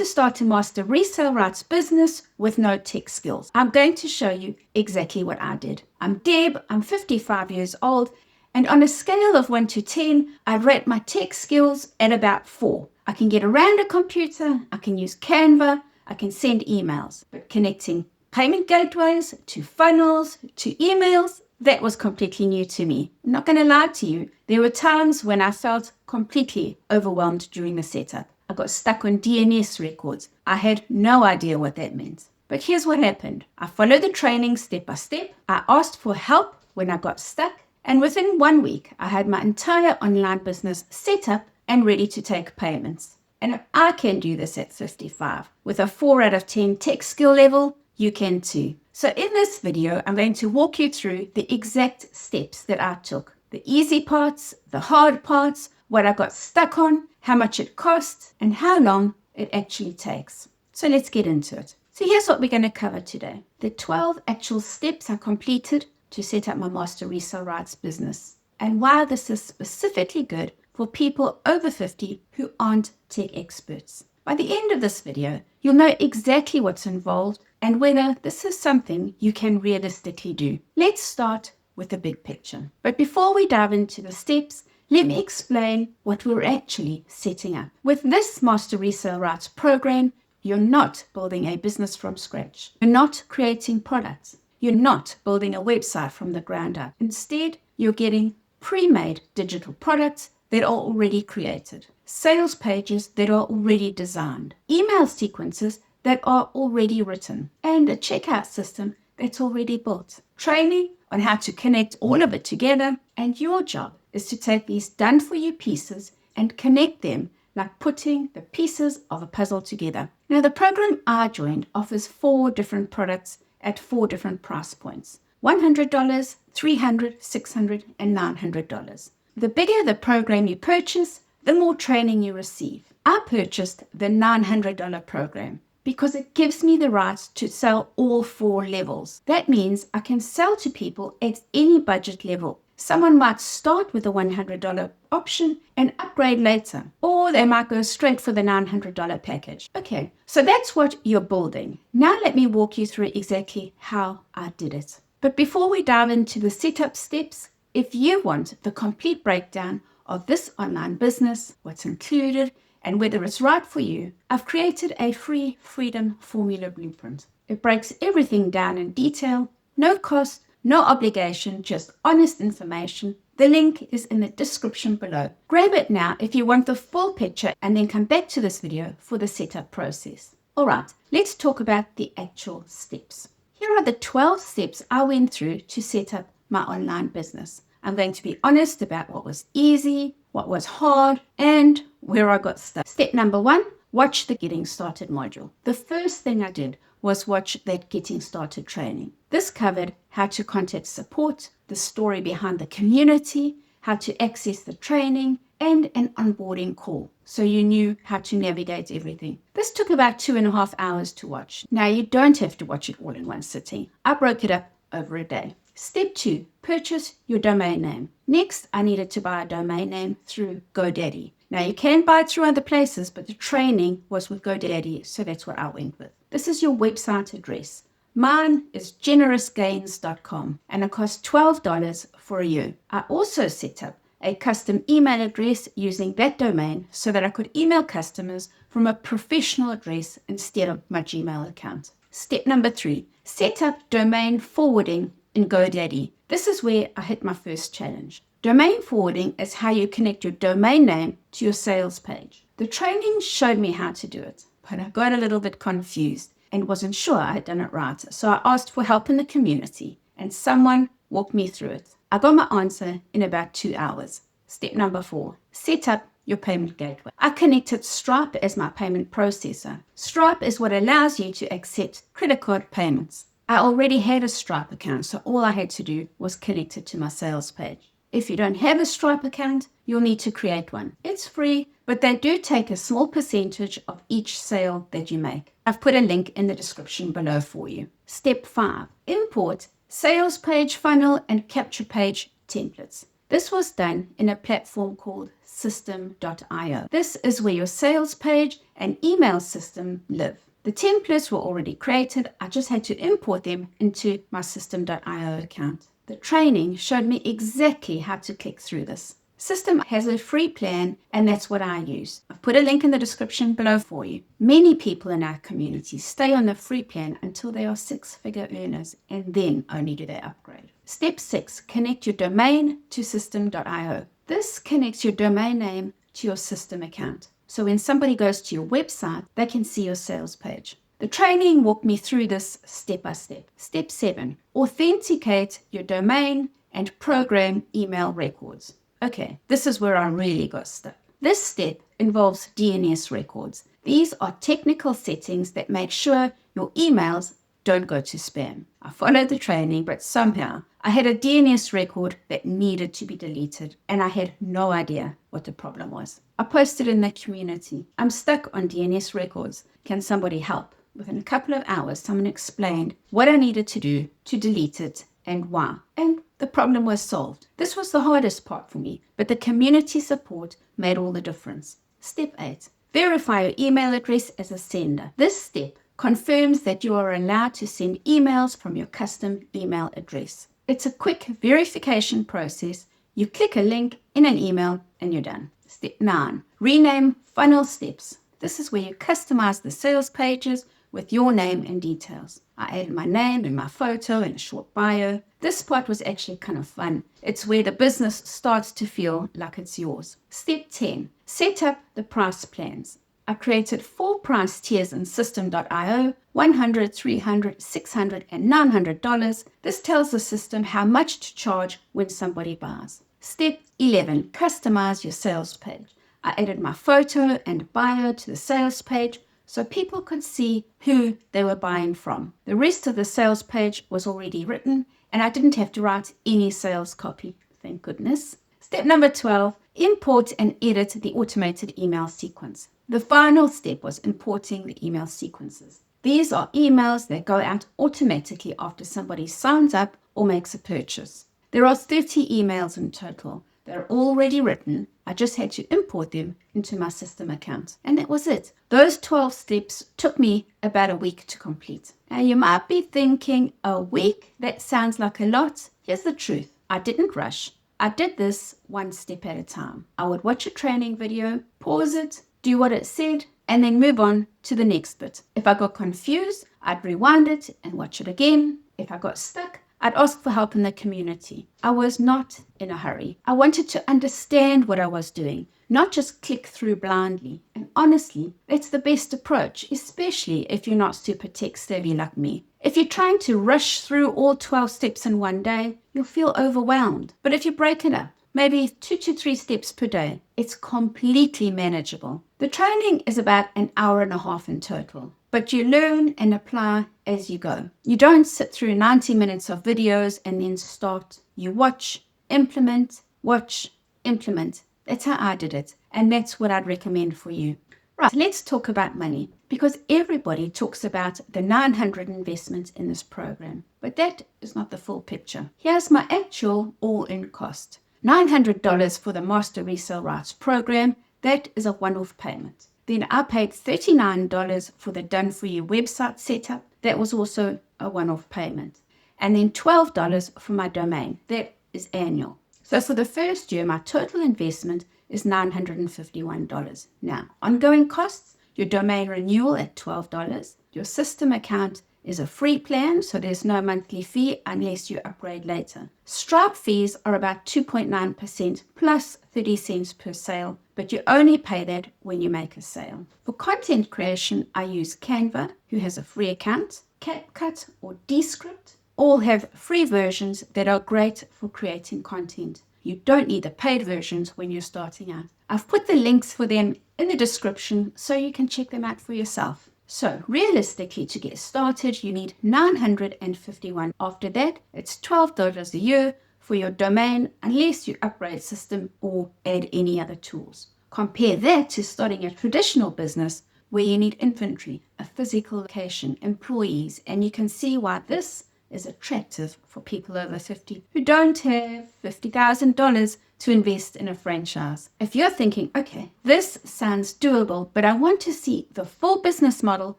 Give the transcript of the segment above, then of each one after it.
to start a Master Resell Rights business with no tech skills. I'm going to show you exactly what I did. I'm Deb, I'm 55 years old, and on a scale of 1 to 10, I rate my tech skills at about 4. I can get around a computer, I can use Canva, I can send emails, but connecting payment gateways to funnels to emails, that was completely new to me. I'm not going to lie to you, there were times when I felt completely overwhelmed during the setup. I got stuck on DNS records. I had no idea what that meant. But here's what happened. I followed the training step by step. I asked for help when I got stuck. And within 1 week, I had my entire online business set up and ready to take payments. And if I can do this at 55 with a 4 out of 10 tech skill level, you can too. So in this video, I'm going to walk you through the exact steps that I took. The easy parts, the hard parts, what I got stuck on, how much it costs, and how long it actually takes. So let's get into it. So here's what we're going to cover today. The 12 actual steps I completed to set up my Master Resell Rights business, and why this is specifically good for people over 50 who aren't tech experts. By the end of this video, you'll know exactly what's involved and whether this is something you can realistically do. Let's start with the big picture. But before we dive into the steps, let me explain what we're actually setting up. With this Master Resell Rights program, you're not building a business from scratch. You're not creating products. You're not building a website from the ground up. Instead, you're getting pre-made digital products that are already created, sales pages that are already designed, email sequences that are already written, and a checkout system that's already built, training on how to connect all of it together, and your job is to take these done-for-you pieces and connect them like putting the pieces of a puzzle together. Now, the program I joined offers 4 different products at 4 different price points: $100, $300, $600, and $900. The bigger the program you purchase, the more training you receive. I purchased the $900 program because it gives me the rights to sell all 4 levels. That means I can sell to people at any budget level. Someone might start with the $100 option and upgrade later, or they might go straight for the $900 package. Okay, so that's what you're building. Now let me walk you through exactly how I did it. But before we dive into the setup steps, if you want the complete breakdown of this online business, what's included, and whether it's right for you, I've created a free Freedom Formula Blueprint. It breaks everything down in detail, no cost, no obligation, just honest information. The link is in the description below. Grab it now if you want the full picture, and then come back to this video for the setup process. All right, let's talk about the actual steps. Here are the 12 steps I went through to set up my online business. I'm going to be honest about what was easy, what was hard, and where I got stuck. Step number 1, watch the Getting Started module. The first thing I did was watch that Getting Started training. This covered how to contact support, the story behind the community, how to access the training, and an onboarding call, so you knew how to navigate everything. This took about 2.5 hours to watch. Now, you don't have to watch it all in one sitting. I broke it up over a day. Step 2, purchase your domain name. Next, I needed to buy a domain name through GoDaddy. Now, you can buy it through other places, but the training was with GoDaddy, so that's what I went with. This is your website address. Mine is generousgains.com, and it costs $12 for a year. I also set up a custom email address using that domain so that I could email customers from a professional address instead of my Gmail account. Step number 3, set up domain forwarding in GoDaddy. This is where I hit my first challenge. Domain forwarding is how you connect your domain name to your sales page. The training showed me how to do it, but I got a little bit confused and wasn't sure I had done it right. So I asked for help in the community, and someone walked me through it. I got my answer in about 2 hours. Step number 4, set up your payment gateway. I connected Stripe as my payment processor. Stripe is what allows you to accept credit card payments. I already had a Stripe account, so all I had to do was connect it to my sales page. If you don't have a Stripe account, you'll need to create one. It's free, but they do take a small percentage of each sale that you make. I've put a link in the description below for you. Step 5, import sales page funnel and capture page templates. This was done in a platform called System.io. This is where your sales page and email system live. The templates were already created. I just had to import them into my System.io account. The training showed me exactly how to click through this. System has a free plan, and that's what I use. I've put a link in the description below for you. Many people in our community stay on the free plan until they are six-figure earners, and then only do they upgrade. Step 6, connect your domain to System.io. This connects your domain name to your System account. So when somebody goes to your website, they can see your sales page. The training walked me through this step by step. Step 7, authenticate your domain and program email records. Okay, this is where I really got stuck. This step involves DNS records. These are technical settings that make sure your emails don't go to spam. I followed the training, but somehow I had a DNS record that needed to be deleted, and I had no idea what the problem was. I posted in the community, I'm stuck on DNS records. Can somebody help? Within a couple of hours, someone explained what I needed to do to delete it and why. And the problem was solved. This was the hardest part for me, but the community support made all the difference. Step 8, verify your email address as a sender. This step confirms that you are allowed to send emails from your custom email address. It's a quick verification process. You click a link in an email and you're done. Step 9, rename funnel steps. This is where you customize the sales pages with your name and details. I added my name and my photo and a short bio. This part was actually kind of fun. It's where the business starts to feel like it's yours. Step 10, set up the price plans. I created 4 price tiers in System.io, $100, $300, $600, and $900. This tells the system how much to charge when somebody buys. Step 11, customize your sales page. I added my photo and bio to the sales page so people could see who they were buying from. The rest of the sales page was already written, and I didn't have to write any sales copy, thank goodness. Step number 12, import and edit the automated email sequence. The final step was importing the email sequences. These are emails that go out automatically after somebody signs up or makes a purchase. There are 30 emails in total. They're already written. I just had to import them into my System account. And that was it. Those 12 steps took me about a week to complete. Now you might be thinking, a week? That sounds like a lot. Here's the truth. I didn't rush. I did this one step at a time. I would watch a training video, pause it, do what it said, and then move on to the next bit. If I got confused, I'd rewind it and watch it again. If I got stuck, I'd ask for help in the community. I was not in a hurry. I wanted to understand what I was doing, not just click through blindly. And honestly, that's the best approach, especially if you're not super tech savvy like me. If you're trying to rush through all 12 steps in one day, you'll feel overwhelmed. But if you break it up, maybe 2 to 3 steps per day, it's completely manageable. The training is about an hour and a half in total, but you learn and apply as you go. You don't sit through 90 minutes of videos and then start. You watch, implement, watch, implement. That's how I did it, and that's what I'd recommend for you. Right, let's talk about money, because everybody talks about the $900 investment in this program, but that is not the full picture. Here's my actual all-in cost. $900 for the Master Resell Rights program. That is a one-off payment. Then I paid $39 for the done-for-you website setup. That was also a one-off payment. And then $12 for my domain. That is annual. So for the first year, my total investment is $951. Now, ongoing costs, your domain renewal at $12. Your System account is a free plan, so there's no monthly fee unless you upgrade later. Stripe fees are about 2.9% plus 30 cents per sale, but you only pay that when you make a sale. For content creation, I use Canva, who has a free account, CapCut or Descript. All have free versions that are great for creating content. You don't need the paid versions when you're starting out. I've put the links for them in the description so you can check them out for yourself. So realistically, to get started, you need $951. After that, it's $12 a year for your domain unless you upgrade System or add any other tools. Compare that to starting a traditional business where you need inventory, a physical location, employees, and you can see why this is attractive for people over 50 who don't have $50,000 to invest in a franchise. If you're thinking, okay, this sounds doable, but I want to see the full business model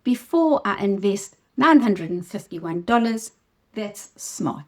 before I invest $951, that's smart.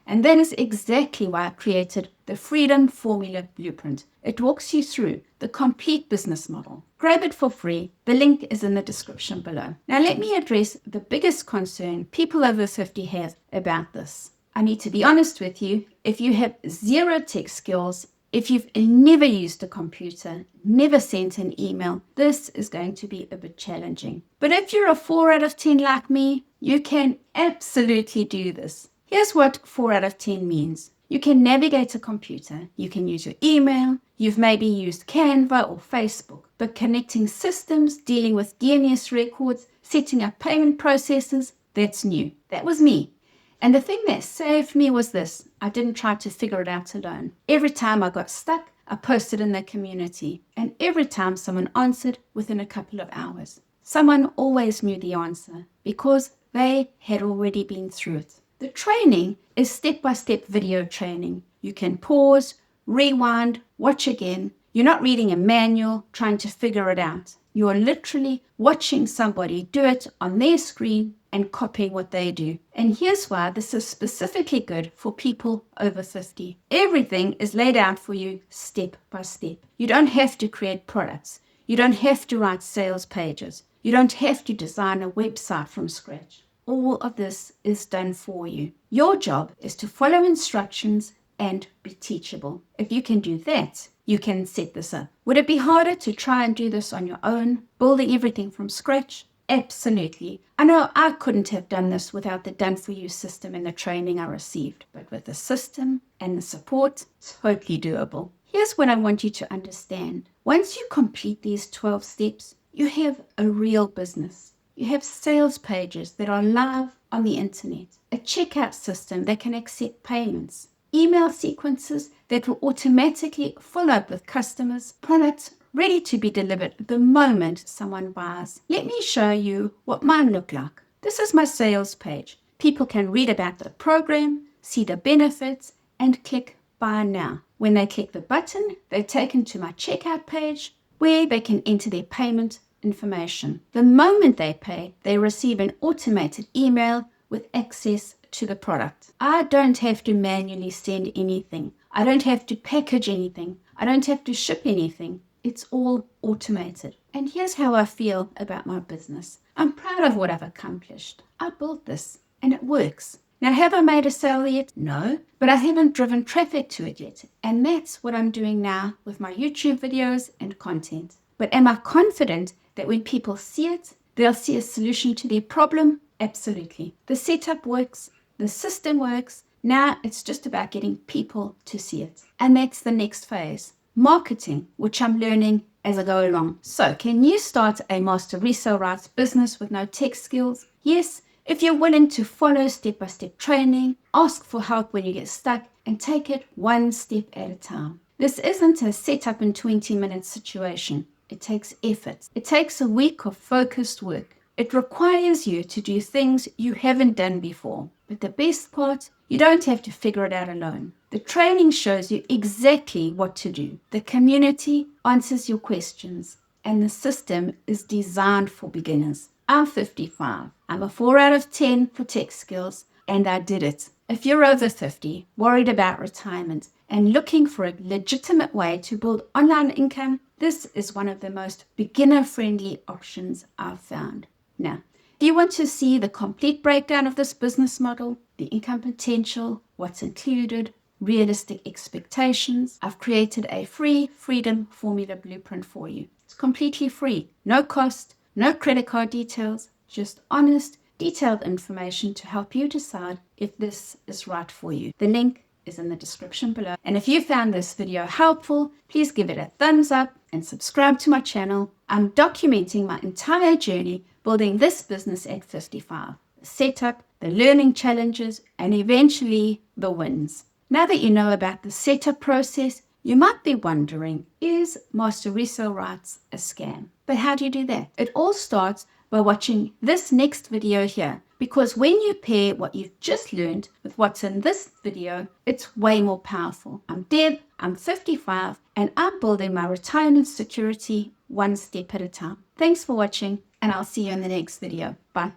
And that is exactly why I created the Freedom Formula Blueprint. It walks you through the complete business model. Grab it for free. The link is in the description below. Now let me address the biggest concern people over 50 have about this. I need to be honest with you. If you have zero tech skills, if you've never used a computer, never sent an email, this is going to be a bit challenging. But if you're a 4 out of 10 like me, you can absolutely do this. Here's what 4 out of 10 means. You can navigate a computer, you can use your email, you've maybe used Canva or Facebook, but connecting systems, dealing with DNS records, setting up payment processes, that's new. That was me. And the thing that saved me was this. I didn't try to figure it out alone. Every time I got stuck, I posted in the community. And every time someone answered within a couple of hours. Someone always knew the answer because they had already been through it. The training is step-by-step video training. You can pause, rewind, watch again. You're not reading a manual, trying to figure it out. You are literally watching somebody do it on their screen and copying what they do. And here's why this is specifically good for people over 50. Everything is laid out for you step by step. You don't have to create products. You don't have to write sales pages. You don't have to design a website from scratch. All of this is done for you. Your job is to follow instructions and be teachable. If you can do that, you can set this up. Would it be harder to try and do this on your own, building everything from scratch? Absolutely. I know I couldn't have done this without the Done For You system and the training I received, but with the system and the support, totally doable. Here's what I want you to understand. Once you complete these 12 steps, you have a real business. You have sales pages that are live on the internet, a checkout system that can accept payments, email sequences that will automatically follow up with customers, products ready to be delivered the moment someone buys. Let me show you what mine look like. This is my sales page. People can read about the program, see the benefits, and click Buy Now. When they click the button, they're taken to my checkout page where they can enter their payment information. The moment they pay, they receive an automated email with access to the product. I don't have to manually send anything. I don't have to package anything. I don't have to ship anything. It's all automated. And here's how I feel about my business. I'm proud of what I've accomplished. I built this and it works. Now, have I made a sale yet? No, but I haven't driven traffic to it yet. And that's what I'm doing now with my YouTube videos and content. But am I confident that when people see it, they'll see a solution to their problem? Absolutely. The setup works, the system works. Now it's just about getting people to see it. And that's the next phase, marketing, which I'm learning as I go along. So can you start a Master Resell Rights business with no tech skills? Yes, if you're willing to follow step-by-step training, ask for help when you get stuck, and take it one step at a time. This isn't a set-up in 20-minute situation. It takes effort. It takes a week of focused work. It requires you to do things you haven't done before. But the best part, you don't have to figure it out alone. The training shows you exactly what to do. The community answers your questions, and the system is designed for beginners. I'm 55. I'm a 4 out of 10 for tech skills, and I did it. If you're over 50, worried about retirement, and looking for a legitimate way to build online income, this is one of the most beginner-friendly options I've found. Now, if you want to see the complete breakdown of this business model, the income potential, what's included, realistic expectations, I've created a free Freedom Formula Blueprint for you. It's completely free, no cost, no credit card details, just honest, detailed information to help you decide if this is right for you. The link is in the description below. And if you found this video helpful, please give it a thumbs up and subscribe to my channel. I'm documenting my entire journey building this business at 55. The setup, the learning challenges, and eventually the wins. Now that you know about the setup process, you might be wondering, is Master Resell Rights a scam? But how do you do that? It all starts by watching this next video here, because when you pair what you've just learned with what's in this video, it's way more powerful. I'm Deb, I'm 55, and I'm building my retirement security one step at a time. Thanks for watching, and I'll see you in the next video. Bye.